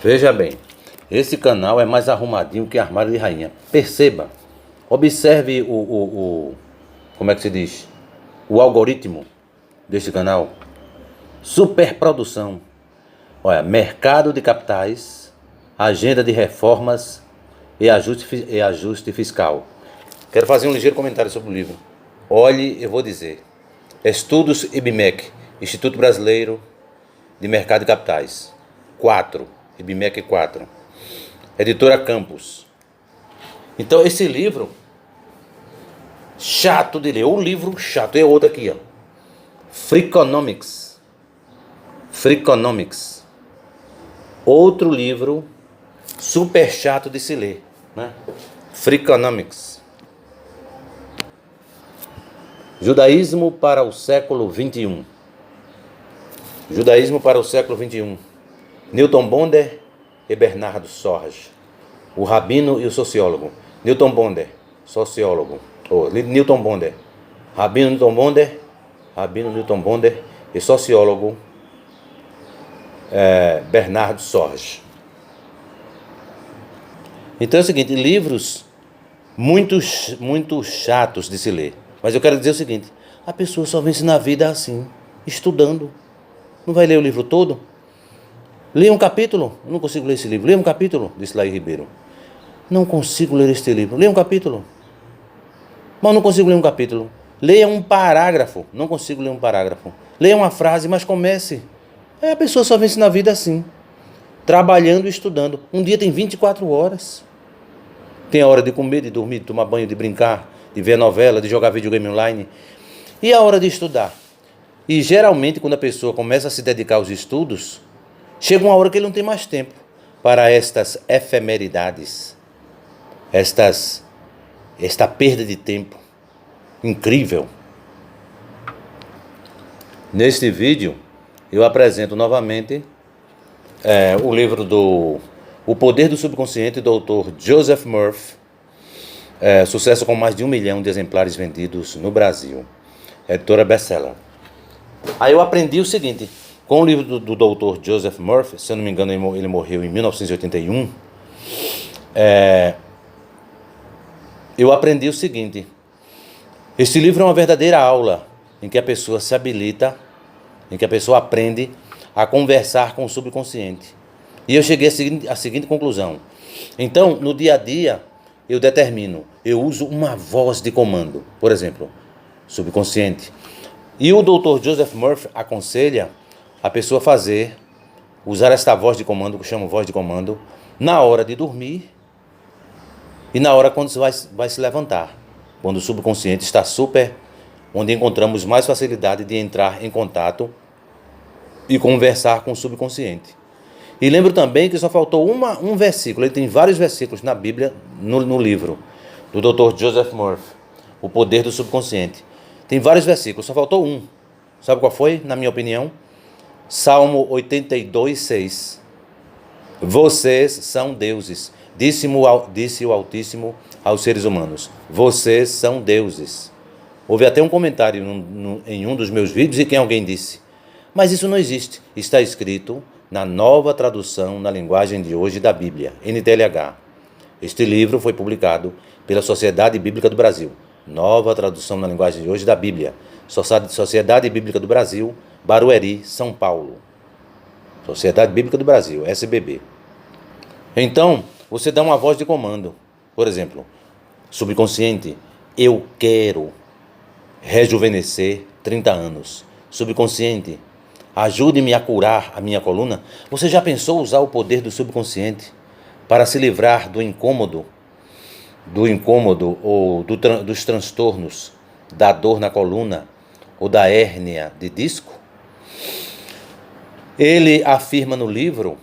Veja bem, esse canal é mais arrumadinho que armário de rainha. Perceba, observe como é que se diz? O algoritmo deste canal. Superprodução. Olha, mercado de capitais, agenda de reformas e ajuste fiscal. Quero fazer um ligeiro comentário sobre o livro. Olhe, eu vou dizer. Estudos IBMEC, Instituto Brasileiro de Mercado de Capitais. 4. IBMEC 4. Editora Campos. Então esse livro, chato de ler. Um livro chato. E outro aqui, ó. Freakonomics. Freakonomics. Outro livro super chato de se ler, né? Freakonomics. Judaísmo para o século XXI. Judaísmo para o século XXI. Newton Bonder e Bernardo Sorge. O rabino e o sociólogo. Newton Bonder, sociólogo. Newton Bonder. Rabino Newton Bonder e sociólogo Bernardo Sorge. Então é o seguinte, livros muito chatos de se ler. Mas eu quero dizer o seguinte, a pessoa só vence na vida assim, estudando. Não vai ler o livro todo? Leia um capítulo. Eu não consigo ler esse livro. Leia um capítulo, disse Laí Ribeiro. Não consigo ler este livro. Leia um capítulo. Mas não consigo ler um capítulo. Leia um parágrafo. Não consigo ler um parágrafo. Leia uma frase, mas comece. A pessoa só vence na vida assim, trabalhando e estudando. Um dia tem 24 horas. Tem a hora de comer, de dormir, de tomar banho, de brincar, de ver novela, de jogar videogame online. E a hora de estudar? E geralmente quando a pessoa começa a se dedicar aos estudos, chega uma hora que ele não tem mais tempo para estas efemeridades, esta perda de tempo incrível. Neste vídeo eu apresento novamente o livro do O Poder do Subconsciente, do autor Joseph Murphy, sucesso com mais de 1 milhão de exemplares vendidos no Brasil, editora best-seller. Aí eu aprendi o seguinte, com o livro do Dr. Joseph Murphy, se eu não me engano ele morreu em 1981, eu aprendi o seguinte, este livro é uma verdadeira aula em que a pessoa se habilita, em que a pessoa aprende a conversar com o subconsciente. E eu cheguei à seguinte conclusão. Então, no dia a dia, eu uso uma voz de comando, por exemplo, subconsciente. E o Dr. Joseph Murphy aconselha a pessoa usar esta voz de comando, que eu chamo voz de comando, na hora de dormir e na hora quando você vai se levantar, quando o subconsciente está onde encontramos mais facilidade de entrar em contato e conversar com o subconsciente. E lembro também que só faltou um versículo, ele tem vários versículos na Bíblia, no livro do Dr. Joseph Murphy, O Poder do Subconsciente. Tem vários versículos, só faltou um. Sabe qual foi, na minha opinião? Salmo 82:6. Vocês são deuses, disse o Altíssimo aos seres humanos. Vocês são deuses. Houve até um comentário em um dos meus vídeos e que alguém disse, mas isso não existe. Está escrito na nova tradução na linguagem de hoje da Bíblia, NTLH. Este livro foi publicado pela Sociedade Bíblica do Brasil. Nova tradução na linguagem de hoje da Bíblia. Sociedade Bíblica do Brasil, Barueri, São Paulo. Sociedade Bíblica do Brasil, SBB. Então, você dá uma voz de comando. Por exemplo, subconsciente, eu quero rejuvenescer 30 anos. Subconsciente, ajude-me a curar a minha coluna. Você já pensou usar o poder do subconsciente para se livrar do incômodo ou dos transtornos, da dor na coluna ou da hérnia de disco? Ele afirma no livro,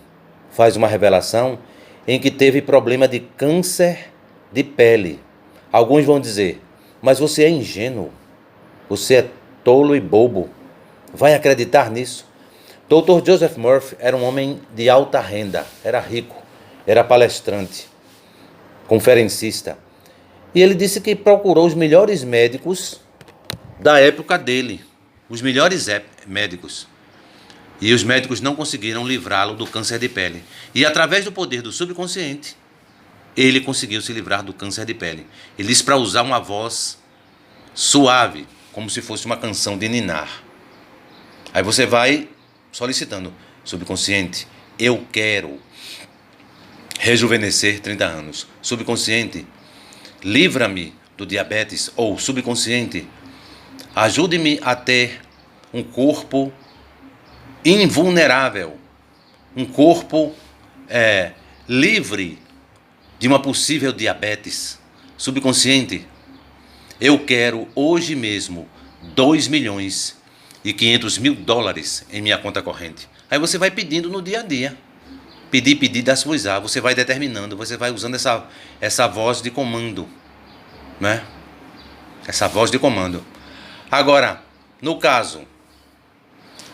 faz uma revelação, em que teve problema de câncer de pele. Alguns vão dizer, mas você é ingênuo, você é tolo e bobo, vai acreditar nisso? Dr. Joseph Murphy era um homem de alta renda, era rico, era palestrante, conferencista. E ele disse que procurou os melhores médicos da época dele, os melhores médicos. E os médicos não conseguiram livrá-lo do câncer de pele. E através do poder do subconsciente, ele conseguiu se livrar do câncer de pele. Ele disse para usar uma voz suave, como se fosse uma canção de ninar. Aí você vai solicitando, subconsciente, eu quero rejuvenescer 30 anos. Subconsciente, livra-me do diabetes. Ou subconsciente, ajude-me a ter um corpo invulnerável, um corpo livre de uma possível diabetes. Subconsciente, eu quero hoje mesmo 2.500.000 dólares em minha conta corrente. Aí você vai pedindo no dia a dia. Pedir, das coisas. Você vai determinando, você vai usando essa voz de comando, né? Essa voz de comando. Agora, no caso,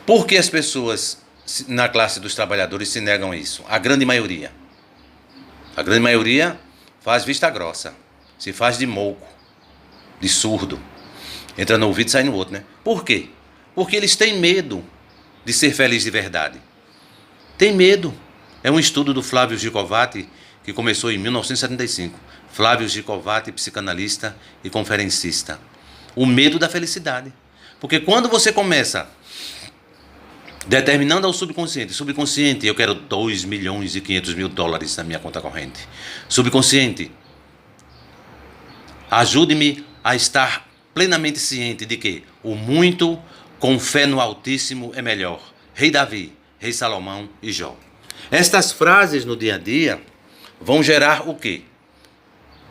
por que as pessoas na classe dos trabalhadores se negam a isso? A grande maioria. A grande maioria faz vista grossa, se faz de mouco, de surdo. Entra no ouvido e sai no outro, né? Por quê? Porque eles têm medo de ser feliz de verdade. Tem medo. É um estudo do Flávio Gicovati, que começou em 1975. Flávio Gicovati, psicanalista e conferencista. O medo da felicidade. Porque quando você começa determinando ao subconsciente, eu quero 2.500.000 dólares na minha conta corrente. Subconsciente, ajude-me a estar plenamente ciente de que o muito com fé no Altíssimo é melhor. Rei Davi, Rei Salomão e Jó. Estas frases no dia a dia vão gerar o quê?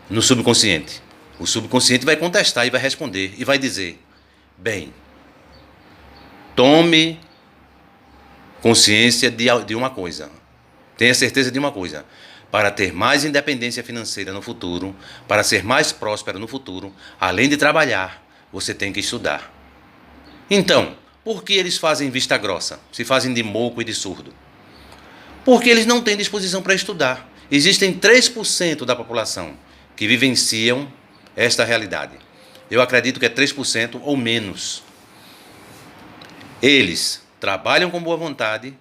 No subconsciente. O subconsciente vai contestar e vai responder e vai dizer, bem, tome consciência de uma coisa. Tenha certeza de uma coisa. Para ter mais independência financeira no futuro, para ser mais próspero no futuro, além de trabalhar, você tem que estudar. Então, por que eles fazem vista grossa? Se fazem de mouco e de surdo? Porque eles não têm disposição para estudar. Existem 3% da população que vivenciam esta realidade. Eu acredito que é 3% ou menos. Eles trabalham com boa vontade,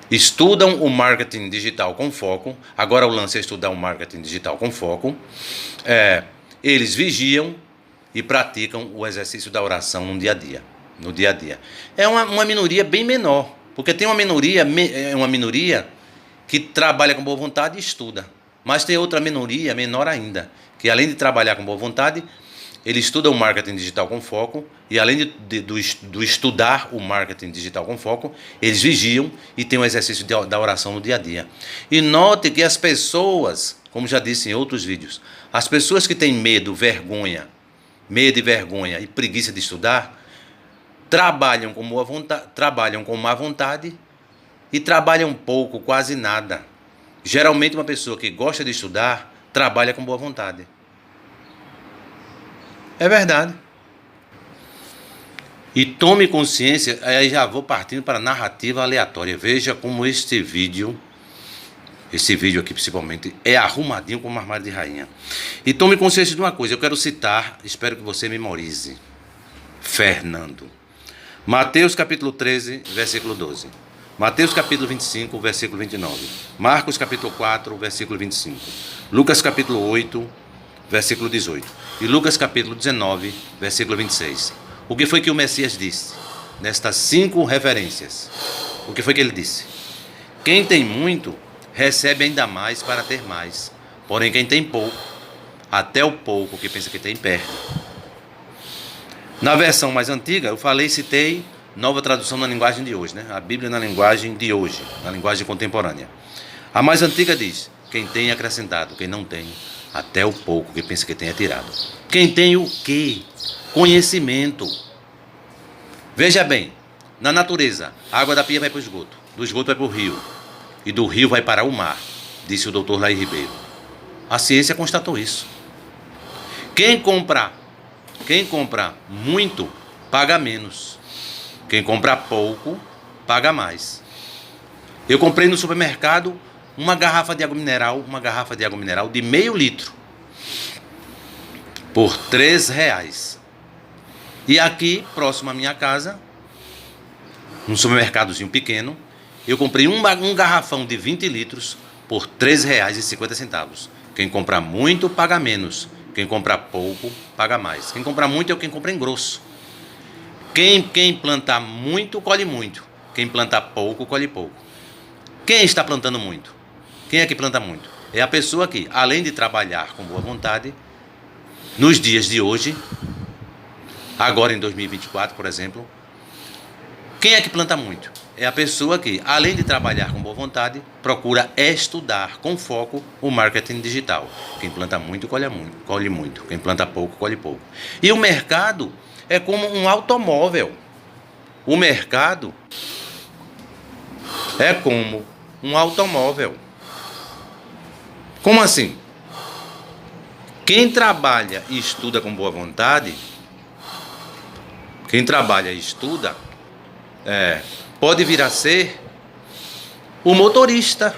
estudam o marketing digital com foco. Agora o lance é estudar o marketing digital com foco. Eles vigiam e praticam o exercício da oração no dia a dia. No dia a dia. É uma minoria bem menor, porque tem uma minoria que trabalha com boa vontade e estuda. Mas tem outra minoria, menor ainda, que além de trabalhar com boa vontade, ele estuda o marketing digital com foco e além do estudar o marketing digital com foco, eles vigiam e tem o exercício da oração no dia a dia. E note que as pessoas, como já disse em outros vídeos, as pessoas que têm medo e vergonha e preguiça de estudar, trabalham com má vontade e trabalham pouco, quase nada. Geralmente uma pessoa que gosta de estudar, trabalha com boa vontade. É verdade. E tome consciência, aí já vou partindo para a narrativa aleatória. Veja como esse vídeo aqui principalmente, é arrumadinho como armário de rainha. E tome consciência de uma coisa, eu quero citar, espero que você memorize. Fernando. Mateus capítulo 13, versículo 12. Mateus capítulo 25, versículo 29. Marcos capítulo 4, versículo 25. Lucas capítulo 8, versículo 18. E Lucas capítulo 19, versículo 26. O que foi que o Messias disse? Nestas 5 referências. O que foi que ele disse? Quem tem muito, recebe ainda mais para ter mais. Porém, quem tem pouco, até o pouco que pensa que tem, perde. Na versão mais antiga, eu citei Nova Tradução na linguagem de hoje, né? A Bíblia na linguagem de hoje, na linguagem contemporânea. A mais antiga diz, quem tem acrescentado, quem não tem, até o pouco que pensa que tem é tirado. Quem tem o quê? Conhecimento. Veja bem, na natureza, a água da pia vai para o esgoto, do esgoto vai para o rio, e do rio vai para o mar, disse o Dr. Laí Ribeiro. A ciência constatou isso. Quem compra muito, paga menos. Quem compra pouco, paga mais. Eu comprei no supermercado uma garrafa de água mineral de meio litro, por R$3. E aqui, próximo à minha casa, num supermercadozinho pequeno, eu comprei um garrafão de 20 litros por R$ 13,50. Quem compra muito, paga menos. Quem compra pouco, paga mais. Quem compra muito é quem compra em grosso. Quem planta muito, colhe muito. Quem planta pouco, colhe pouco. Quem está plantando muito? Quem é que planta muito? É a pessoa que, além de trabalhar com boa vontade, nos dias de hoje, agora em 2024, por exemplo, quem é que planta muito? É a pessoa que, além de trabalhar com boa vontade, procura estudar com foco o marketing digital. Quem planta muito, colhe muito. Quem planta pouco, colhe pouco. E o mercado é como um automóvel. O mercado é como um automóvel. Como assim? Quem trabalha e estuda com boa vontade, pode vir a ser o motorista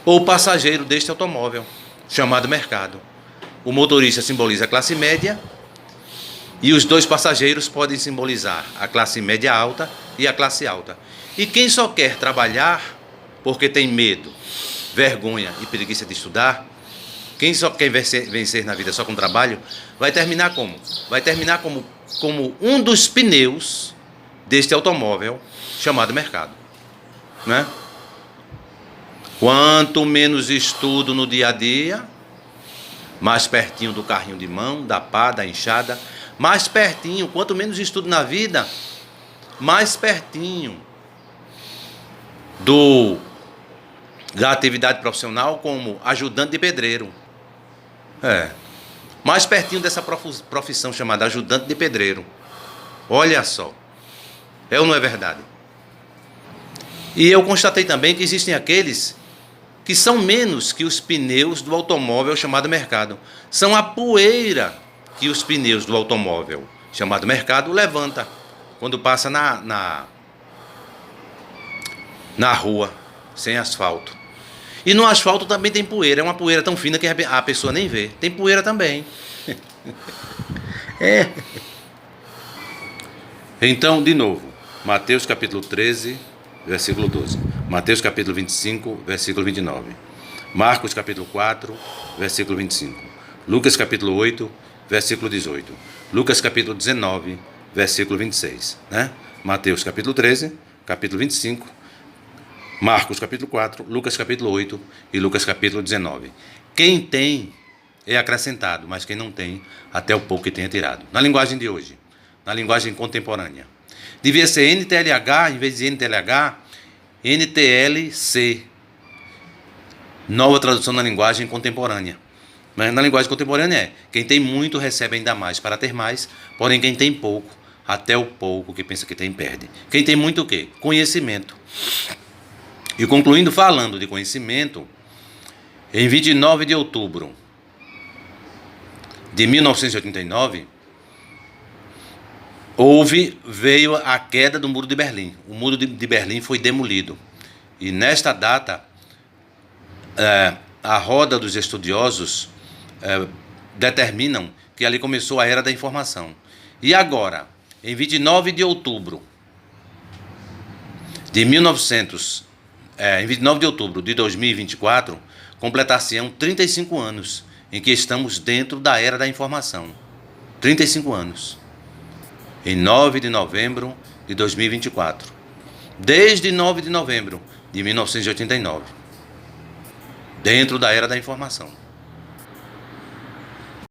ou o passageiro deste automóvel, chamado mercado. O motorista simboliza a classe média e os dois passageiros podem simbolizar a classe média alta e a classe alta. E quem só quer trabalhar porque tem medo, vergonha e preguiça de estudar, quem só quer vencer na vida só com trabalho, vai terminar como? Vai terminar como um dos pneus deste automóvel chamado mercado, né? Quanto menos estudo no dia a dia, mais pertinho do carrinho de mão, da pá, da enxada, mais pertinho, quanto menos estudo na vida, mais pertinho da atividade profissional como ajudante de pedreiro. Mais pertinho dessa profissão chamada ajudante de pedreiro. Olha só. É ou não é verdade? E eu constatei também que existem aqueles que são menos que os pneus do automóvel chamado mercado. São a poeira que os pneus do automóvel chamado mercado levanta quando passa na rua, sem asfalto. E no asfalto também tem poeira. É uma poeira tão fina que a pessoa nem vê. Tem poeira também. Então, de novo, Mateus capítulo 13, versículo 12. Mateus capítulo 25, versículo 29. Marcos capítulo 4, versículo 25. Lucas capítulo 8, versículo 18. Lucas capítulo 19, versículo 26. Né? Mateus capítulo 13, capítulo 25. Marcos capítulo 4, Lucas capítulo 8 e Lucas capítulo 19. Quem tem é acrescentado, mas quem não tem, até o pouco que tenha tirado. Na linguagem de hoje, na linguagem contemporânea. Devia ser NTLH, em vez de NTLH, NTLC. Nova tradução na linguagem contemporânea. Mas na linguagem contemporânea quem tem muito recebe ainda mais para ter mais, porém quem tem pouco, até o pouco que pensa que tem, perde. Quem tem muito o quê? Conhecimento. E concluindo falando de conhecimento, em 29 de outubro de 1989, veio a queda do Muro de Berlim. O Muro de Berlim foi demolido. E nesta data, a roda dos estudiosos determinam que ali começou a Era da Informação. E agora, em 29 de outubro de 2024, completar-se-ão 35 anos em que estamos dentro da Era da Informação. 35 anos. Em 9 de novembro de 2024. Desde 9 de novembro de 1989. Dentro da Era da Informação.